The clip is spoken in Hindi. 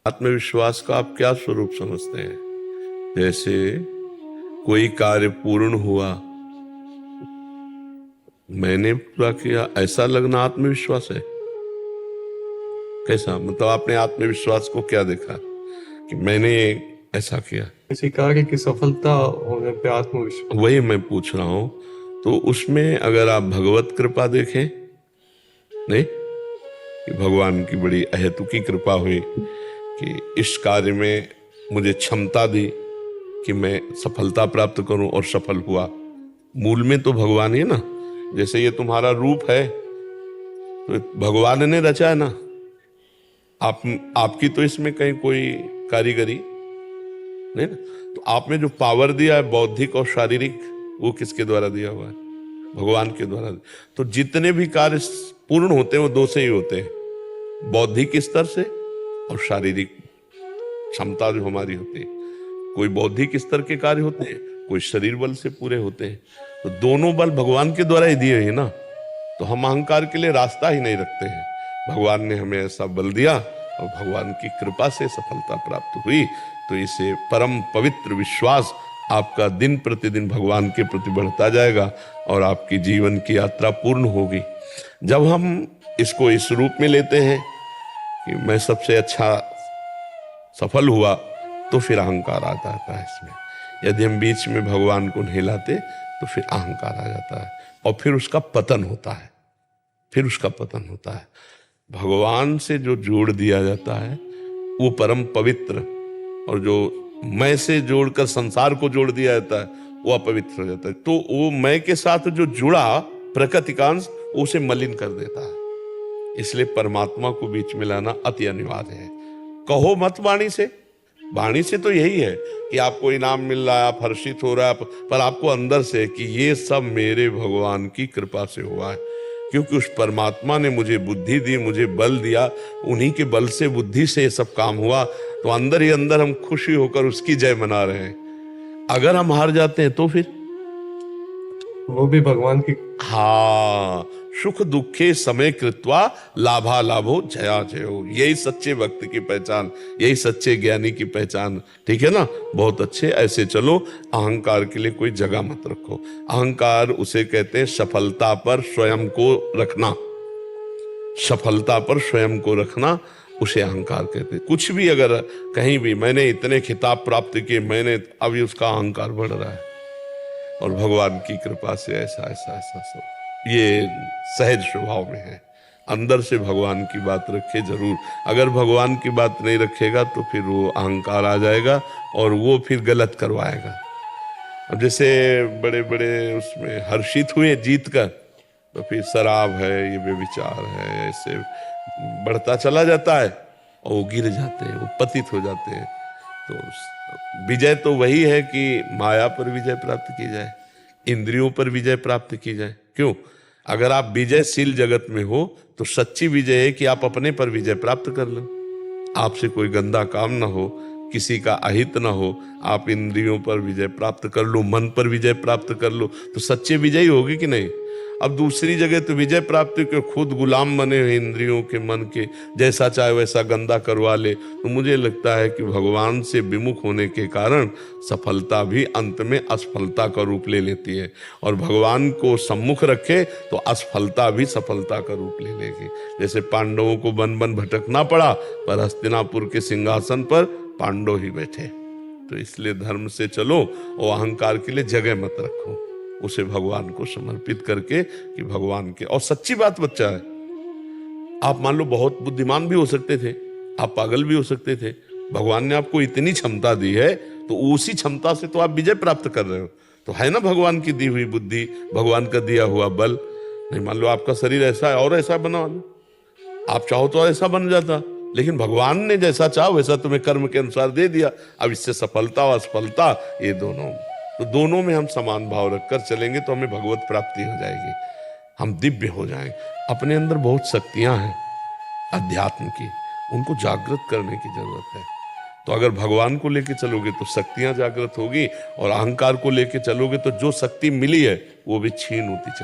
आत्मविश्वास का आप क्या स्वरूप समझते हैं? जैसे कोई कार्य पूर्ण हुआ, मैंने पूरा किया, ऐसा लगना आत्मविश्वास है? कैसा मतलब आपने आत्मविश्वास को क्या देखा कि मैंने ऐसा किया? किसी कार्य की सफलता होने पे आत्मविश्वास। वही मैं पूछ रहा हूं। तो उसमें अगर आप भगवत कृपा देखें, नहीं कि भगवान की बड़ी अहेतुकी कृपा हुई कि इस कार्य में मुझे क्षमता दी कि मैं सफलता प्राप्त करूं और सफल हुआ। मूल में तो भगवान ही है ना। जैसे ये तुम्हारा रूप है तो भगवान ने रचा है ना। आपकी तो इसमें कहीं कोई कारीगरी नहीं ना। तो आप में जो पावर दिया है बौद्धिक और शारीरिक, वो किसके द्वारा दिया हुआ है? भगवान के द्वारा। तो जितने भी कार्य पूर्ण होते हैं वो दो से ही होते हैं, बौद्धिक स्तर से और शारीरिक क्षमता जो हमारी होती है। कोई बौद्धिक स्तर के कार्य होते हैं, कोई शरीर बल से पूरे होते हैं। तो दोनों बल भगवान के द्वारा ही दिए हैं ना। तो हम अहंकार के लिए रास्ता ही नहीं रखते हैं। भगवान ने हमें ऐसा बल दिया और भगवान की कृपा से सफलता प्राप्त हुई। तो इसे परम पवित्र विश्वास आपका दिन प्रतिदिन भगवान के प्रति बढ़ता जाएगा और आपकी जीवन की यात्रा पूर्ण होगी। जब हम इसको इस रूप में लेते हैं कि मैं सबसे अच्छा सफल हुआ, तो फिर अहंकार आ जाता है इसमें। यदि हम बीच में भगवान को नहीं लाते तो फिर अहंकार आ जाता है और फिर उसका पतन होता है। भगवान से जो जोड़ दिया जाता है वो परम पवित्र, और जो मैं से जोड़कर संसार को जोड़ दिया जाता है वो अपवित्र हो जाता है। तो वो मैं के साथ जो जुड़ा प्रकृतिकांश उसे मलिन कर देता है। इसलिए परमात्मा को बीच में लाना अति अनिवार्य है। कहो मत वाणी से। वाणी से तो यही है कि आपको इनाम मिल रहा है, आप हर्षित हो रहा है, पर आपको अंदर से कि ये सब मेरे भगवान की कृपा से हुआ है, क्योंकि उस परमात्मा ने मुझे बुद्धि दी, मुझे बल दिया, उन्हीं के बल से बुद्धि से ये सब काम हुआ। तो अंदर ही अंदर हम खुशी होकर उसकी जय मना रहे हैं। अगर हम हार जाते हैं तो फिर वो भी भगवान की। हाँ, सुख दुखे समय कृत्वा लाभा लाभो जया जयो, यही सच्चे भक्त की पहचान, यही सच्चे ज्ञानी की पहचान। ठीक है ना। बहुत अच्छे, ऐसे चलो। अहंकार के लिए कोई जगह मत रखो। अहंकार उसे कहते हैं सफलता पर स्वयं को रखना। सफलता पर स्वयं को रखना उसे अहंकार कहते हैं। कुछ भी अगर कहीं भी मैंने इतने खिताब प्राप्त किए, मैंने, अभी उसका अहंकार बढ़ रहा है। और भगवान की कृपा से ऐसा ऐसा ऐसा सब ये सहज स्वभाव में है। अंदर से भगवान की बात रखे जरूर। अगर भगवान की बात नहीं रखेगा तो फिर वो अहंकार आ जाएगा और वो फिर गलत करवाएगा। अब जैसे बड़े बड़े उसमें हर्षित हुए जीत कर, तो फिर शराब है, ये व्यभिचार है, ऐसे बढ़ता चला जाता है और वो गिर जाते हैं, वो पतित हो जाते हैं। तो विजय तो वही है कि माया पर विजय प्राप्त की जाए, इंद्रियों पर विजय प्राप्त की जाए। क्यों? अगर आप विजयशील जगत में हो तो सच्ची विजय है कि आप अपने पर विजय प्राप्त कर लो। आपसे कोई गंदा काम ना हो, किसी का अहित ना हो, आप इंद्रियों पर विजय प्राप्त कर लो, मन पर विजय प्राप्त कर लो, तो सच्ची विजयी होगी कि नहीं? अब दूसरी जगह तो विजय प्राप्ति के खुद गुलाम बने हुए इंद्रियों के, मन के, जैसा चाहे वैसा गंदा करवा ले। तो मुझे लगता है कि भगवान से विमुख होने के कारण सफलता भी अंत में असफलता का रूप ले लेती है, और भगवान को सम्मुख रखे तो असफलता भी सफलता का रूप ले लेगी। जैसे पांडवों को वन वन भटकना पड़ा, पर हस्तिनापुर के सिंहासन पर पांडव ही बैठे। तो इसलिए धर्म से चलो और अहंकार के लिए जगह मत रखो, उसे भगवान को समर्पित करके कि भगवान के। और सच्ची बात बच्चा है, आप मान लो बहुत बुद्धिमान भी हो सकते थे, आप पागल भी हो सकते थे, भगवान ने आपको इतनी क्षमता दी है तो उसी क्षमता से तो आप विजय प्राप्त कर रहे हो। तो है ना भगवान की दी हुई बुद्धि, भगवान का दिया हुआ बल। नहीं मान लो आपका शरीर ऐसा है और ऐसा बना लो, आप चाहो तो ऐसा बन जाता, लेकिन भगवान ने जैसा चाहा वैसा तुम्हें कर्म के अनुसार दे दिया। अब इससे सफलता और असफलता ये दोनों, तो दोनों में हम समान भाव रखकर चलेंगे तो हमें भगवत प्राप्ति हो जाएगी, हम दिव्य हो जाएंगे। अपने अंदर बहुत शक्तियां हैं अध्यात्म की, उनको जागृत करने की जरूरत है। तो अगर भगवान को लेके चलोगे तो शक्तियां जागृत होगी, और अहंकार को लेके चलोगे तो जो शक्ति मिली है वो भी छीन होती चली